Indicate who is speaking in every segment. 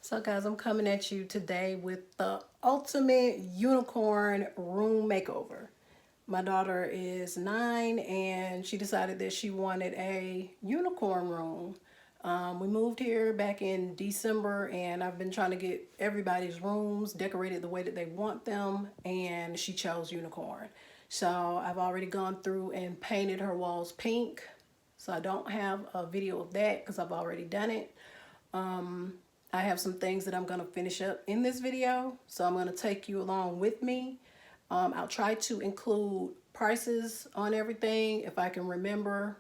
Speaker 1: So guys, I'm coming at you today with the ultimate unicorn room makeover. My daughter is 9 and she decided that she wanted a unicorn room. We moved here back in December and I've been trying to get everybody's rooms decorated the way that they want them, and she chose unicorn. So I've already gone through and painted her walls pink. So I don't have a video of that because I've already done it. I have some things that I'm going to finish up in this video, so I'm going to take you along with me. I'll try to include prices on everything if I can remember.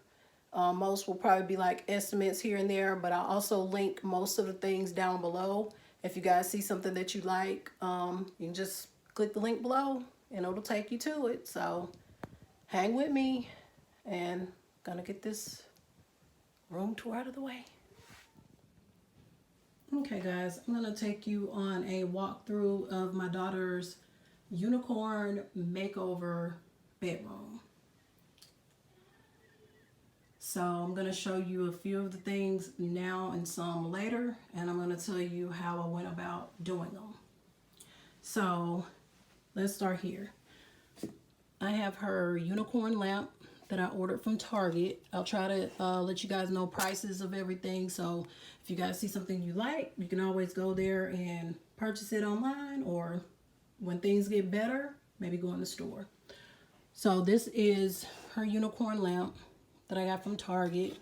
Speaker 1: Most will probably be like estimates here and there, but I'll also link most of the things down below. If you guys see something that you like, you can just click the link below and it'll take you to it. So hang with me and gonna get this room tour out of the way. Okay guys, I'm going to take you on a walkthrough of my daughter's unicorn makeover bedroom. So I'm going to show you a few of the things now and some later, and I'm going to tell you how I went about doing them. So let's start here. I have her unicorn lamp that I ordered from Target. I'll try to let you guys know prices of everything. So if you guys see something you like, you can always go there and purchase it online, or when things get better, maybe go in the store. So this is her unicorn lamp that I got from Target,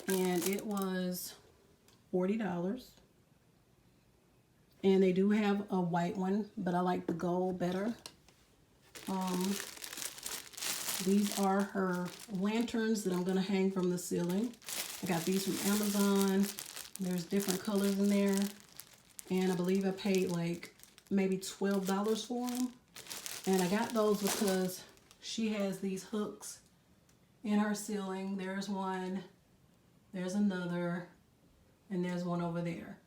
Speaker 1: and it was $40. And they do have a white one, but I like the gold better. These are her lanterns that I'm going to hang from the ceiling. I got these from Amazon. There's different colors in there. And I believe I paid like maybe $12 for them. And I got those because she has these hooks in her ceiling. There's one, there's another, and there's one over there.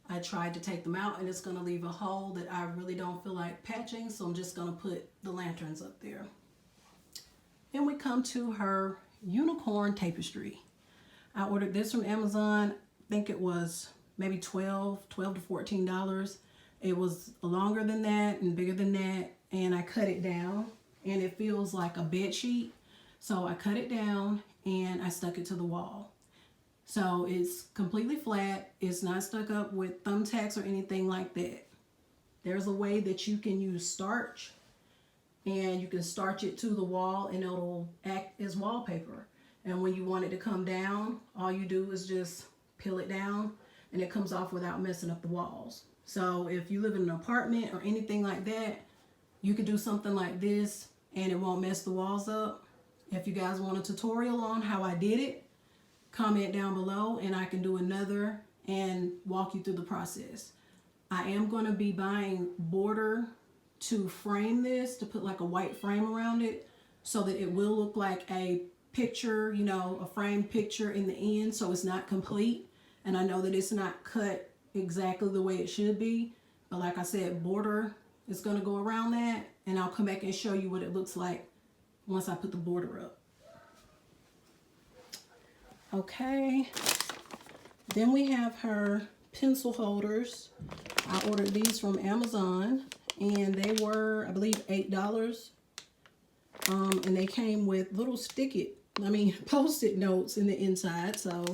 Speaker 1: I tried to take them out and it's going to leave a hole that I really don't feel like patching. So I'm just going to put the lanterns up there. Then we come to her unicorn tapestry. I ordered this from Amazon. I think it was maybe $12 to $14. It was longer than that and bigger than that, and I cut it down, and it feels like a bed sheet. So I cut it down and I stuck it to the wall. So it's completely flat. It's not stuck up with thumbtacks or anything like that. There's a way that you can use starch, and you can starch it to the wall and it'll act as wallpaper. And when you want it to come down, all you do is just peel it down and it comes off without messing up the walls. So if you live in an apartment or anything like that, you could do something like this and it won't mess the walls up. If you guys want a tutorial on how I did it, comment down below and I can do another and walk you through the process. I am going to be buying border to frame this, to put like a white frame around it so that it will look like a picture, you know, a framed picture in the end, so it's not complete. And I know that it's not cut exactly the way it should be, but like I said, border is going to go around that, and I'll come back and show you what it looks like once I put the border up. Okay, then we have her pencil holders. I ordered these from Amazon and they were, I believe, $8. And they came with little post-it notes in the inside. So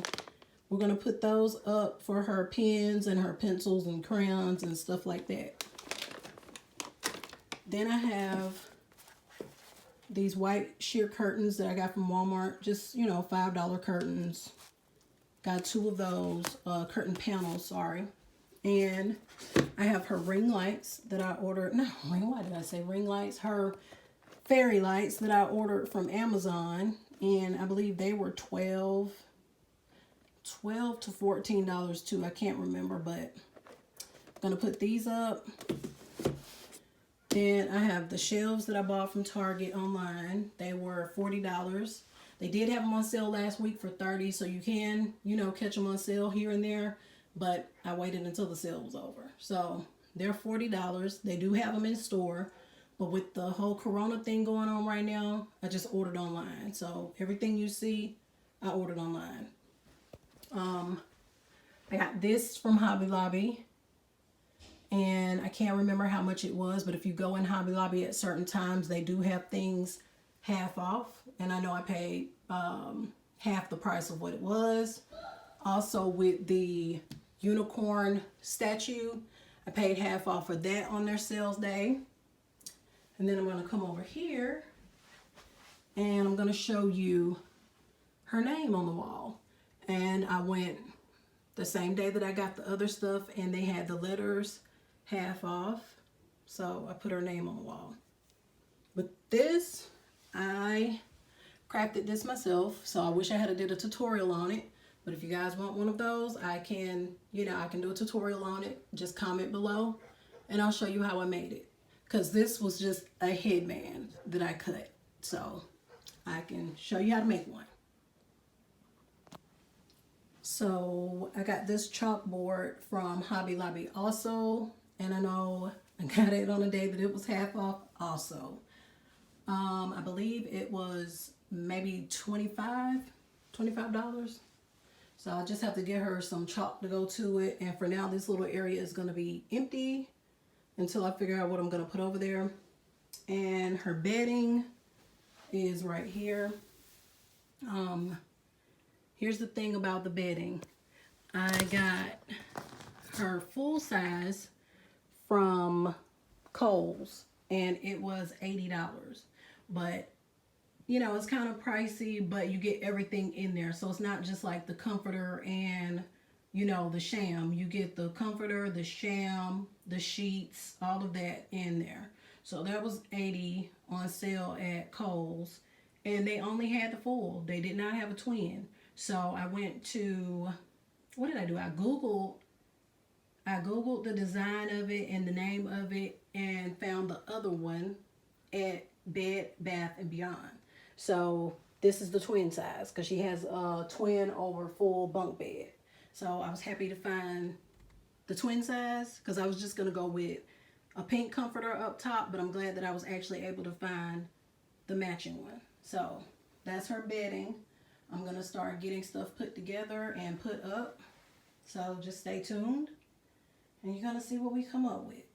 Speaker 1: we're going to put those up for her pens and her pencils and crayons and stuff like that. Then I have these white sheer curtains that I got from Walmart. Just, you know, $5 curtains. Got 2 of those, curtain panels, sorry. And I have her ring lights that I ordered. No, why did I say ring lights? Her fairy lights that I ordered from Amazon. And I believe they were $12 to $14 too. I can't remember, but I'm going to put these up. Then I have the shelves that I bought from Target online. They were $40. They did have them on sale last week for $30, so you can, you know, catch them on sale here and there. But I waited until the sale was over. So they're $40. They do have them in store. But with the whole Corona thing going on right now, I just ordered online. So everything you see, I ordered online. I got this from Hobby Lobby. and I can't remember how much it was, but if you go in Hobby Lobby at certain times, they do have things half off, and I know I paid half the price of what it was. Also with the unicorn statue, I paid half off for that on their sales day. And then I'm going to come over here and I'm going to show you her name on the wall. And I went the same day that I got the other stuff, and they had the letters half off, so I put her name on the wall. But this, I crafted this myself, so I wish I had did a tutorial on it. But if you guys want one of those, I can, I can do a tutorial on it. Just comment below and I'll show you how I made it. Because this was just a headband that I cut, so I can show you how to make one. So I got this chalkboard from Hobby Lobby also, and I know I got it on a day that it was half off also. I believe it was maybe $25. So I just have to get her some chalk to go to it, and for now this little area is going to be empty until I figure out what I'm going to put over there. And her bedding is right here. Here's the thing about the bedding. I got her full size from Kohl's, and it was $80. But, it's kind of pricey, but you get everything in there. So it's not just like the comforter and, the sham. You get the comforter, the sham, the sheets, all of that in there. So that was $80 on sale at Kohl's. And they only had the full. They did not have a twin. So I went to, what did I do? I Googled the design of it and the name of it, and found the other one at Bed Bath & Beyond. So this is the twin size, because she has a twin over full bunk bed. So I was happy to find the twin size, because I was just going to go with a pink comforter up top, but I'm glad that I was actually able to find the matching one. So that's her bedding. I'm going to start getting stuff put together and put up. So just stay tuned and you're going to see what we come up with.